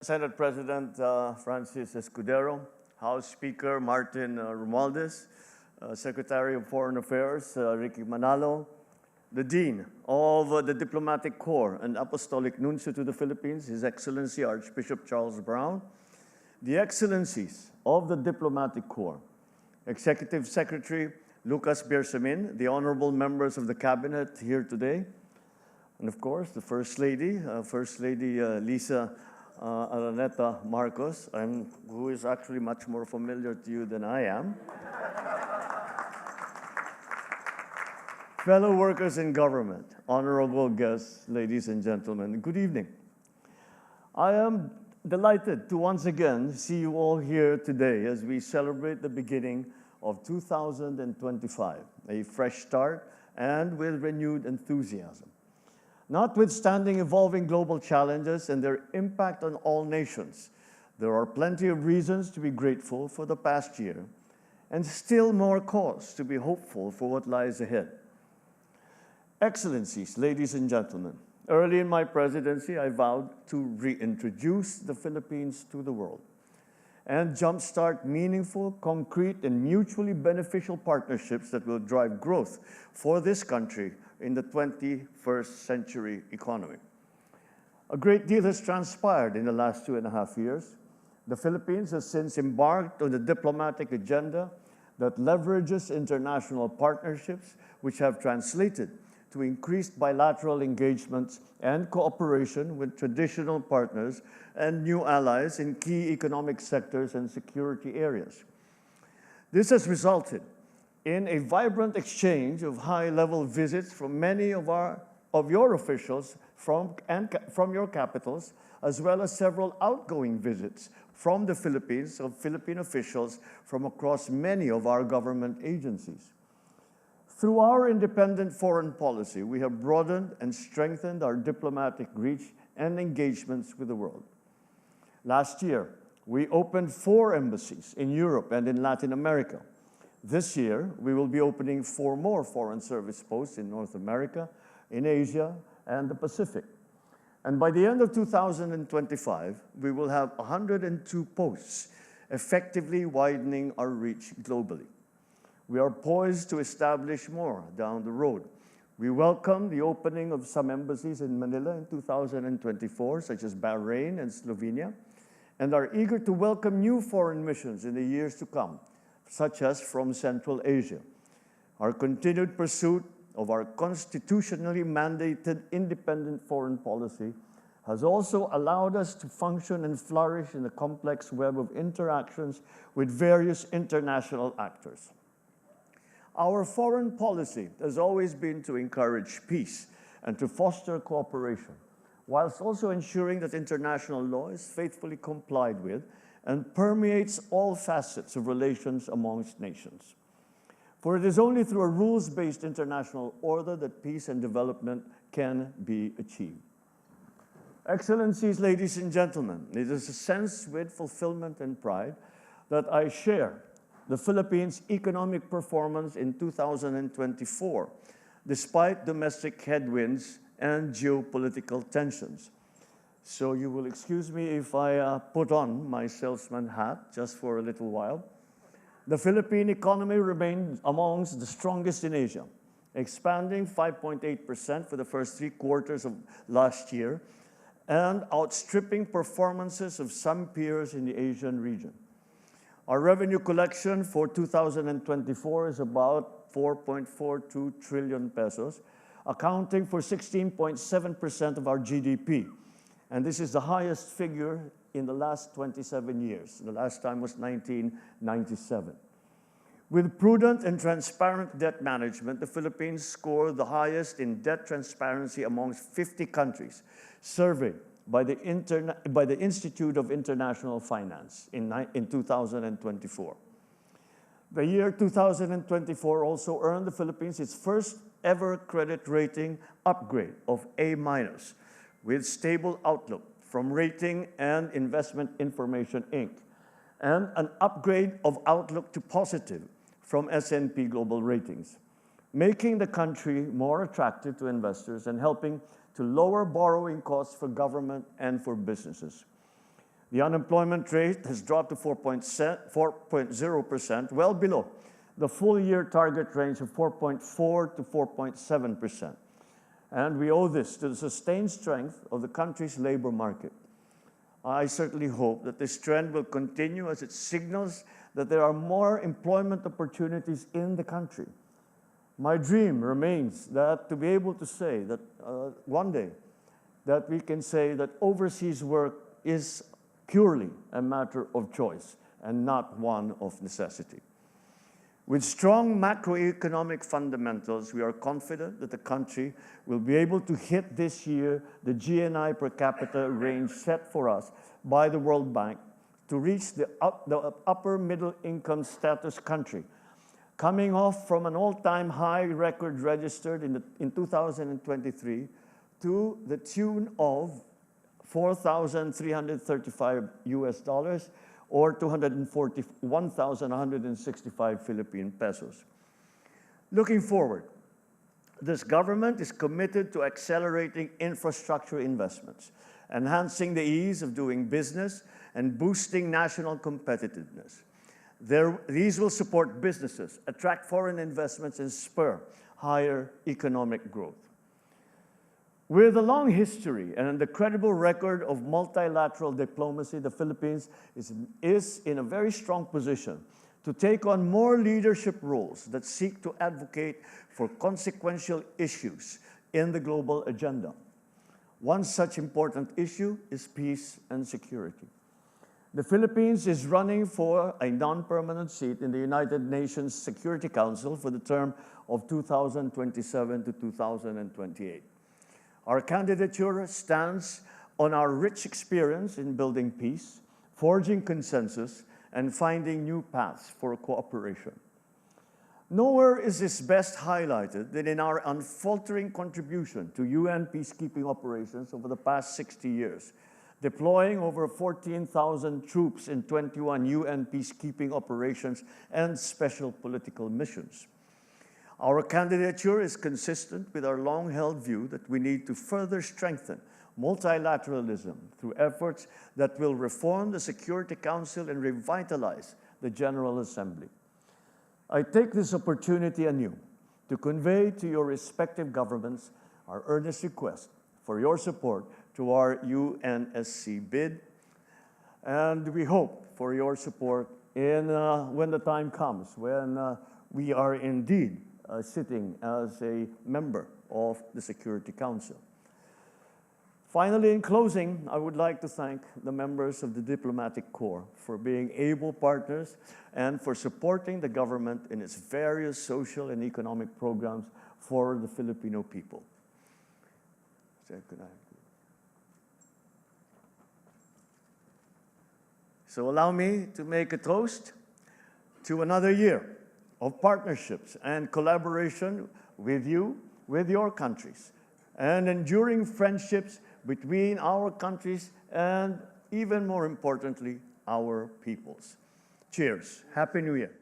Senate President Francis Escudero, House Speaker Martin Romualdez, Secretary of Foreign Affairs Ricky Manalo, the Dean of the Diplomatic Corps and Apostolic Nuncio to the Philippines, His Excellency Archbishop Charles Brown, the Excellencies of the Diplomatic Corps, Executive Secretary Lucas Bersamin, the honorable members of the Cabinet here today, and of course, the First Lady, Lisa Araneta Marcos, who is actually much more familiar to you than I am. Fellow workers in government, honorable guests, ladies and gentlemen, good evening. I am delighted to once again see you all here today as we celebrate the beginning of 2025, a fresh start and with renewed enthusiasm. Notwithstanding evolving global challenges and their impact on all nations, there are plenty of reasons to be grateful for the past year and still more cause to be hopeful for what lies ahead. Excellencies, ladies and gentlemen, early in my presidency, I vowed to reintroduce the Philippines to the world and jumpstart meaningful, concrete, and mutually beneficial partnerships that will drive growth for this country in the 21st century economy. A great deal has transpired in the last 2.5 years. The Philippines has since embarked on a diplomatic agenda that leverages international partnerships, which have translated to increased bilateral engagements and cooperation with traditional partners and new allies in key economic sectors and security areas. This has resulted in a vibrant exchange of high-level visits from many of your officials from your capitals, as well as several outgoing visits from the Philippines of Philippine officials from across many of our government agencies. Through our independent foreign policy, we have broadened and strengthened our diplomatic reach and engagements with the world. Last year, we opened 4 embassies in Europe and in Latin America. This year, we will be opening 4 more foreign service posts in North America, in Asia, and the Pacific. And by the end of 2025, we will have 102 posts, effectively widening our reach globally. We are poised to establish more down the road. We welcome the opening of some embassies in Manila in 2024, such as Bahrain and Slovenia, and are eager to welcome new foreign missions in the years to come, such as from Central Asia. Our continued pursuit of our constitutionally mandated independent foreign policy has also allowed us to function and flourish in the complex web of interactions with various international actors. Our foreign policy has always been to encourage peace and to foster cooperation, whilst also ensuring that international law is faithfully complied with and permeates all facets of relations amongst nations. For it is only through a rules-based international order that peace and development can be achieved. Excellencies, ladies and gentlemen, it is a sense with fulfillment and pride that I share the Philippines' economic performance in 2024, despite domestic headwinds and geopolitical tensions. So you will excuse me if I put on my salesman hat just for a little while. The Philippine economy remained amongst the strongest in Asia, expanding 5.8% for the first 3 quarters of last year and outstripping performances of some peers in the Asian region. Our revenue collection for 2024 is about 4.42 trillion pesos, accounting for 16.7% of our GDP. And this is the highest figure in the last 27 years. The last time was 1997. With prudent and transparent debt management, the Philippines scored the highest in debt transparency amongst 50 countries, surveyed by the Institute of International Finance in 2024. The year 2024 also earned the Philippines its first ever credit rating upgrade of A- with stable outlook from Rating and Investment Information, Inc., and an upgrade of outlook to positive from S&P Global Ratings, making the country more attractive to investors and helping to lower borrowing costs for government and for businesses. The unemployment rate has dropped to 4.0%, well below the full-year target range of 4.4 to 4.7%. And we owe this to the sustained strength of the country's labor market. I certainly hope that this trend will continue as it signals that there are more employment opportunities in the country. My dream remains that to be able to say that one day that we can say that overseas work is purely a matter of choice and not one of necessity. With strong macroeconomic fundamentals, we are confident that the country will be able to hit this year the GNI per capita range set for us by the World Bank to reach the upper middle income status country, coming off from an all-time high record registered in 2023 to the tune of $4,335 or 241,165 Philippine pesos. Looking forward, this government is committed to accelerating infrastructure investments, enhancing the ease of doing business, and boosting national competitiveness. These will support businesses, attract foreign investments, and spur higher economic growth. With a long history and a credible record of multilateral diplomacy, the Philippines is in a very strong position to take on more leadership roles that seek to advocate for consequential issues in the global agenda. One such important issue is peace and security. The Philippines is running for a non-permanent seat in the United Nations Security Council for the term of 2027 to 2028. Our candidature stands on our rich experience in building peace, forging consensus, and finding new paths for cooperation. Nowhere is this best highlighted than in our unfaltering contribution to UN peacekeeping operations over the past 60 years, deploying over 14,000 troops in 21 UN peacekeeping operations and special political missions. Our candidature is consistent with our long-held view that we need to further strengthen multilateralism through efforts that will reform the Security Council and revitalize the General Assembly. I take this opportunity anew to convey to your respective governments our earnest request for your support to our UNSC bid, and we hope for your support when the time comes, when we are indeed sitting as a member of the Security Council. Finally, in closing, I would like to thank the members of the Diplomatic Corps for being able partners and for supporting the government in its various social and economic programs for the Filipino people. So allow me to make a toast to another year of partnerships and collaboration with you, with your countries, and enduring friendships between our countries and, even more importantly, our peoples. Cheers. Happy New Year.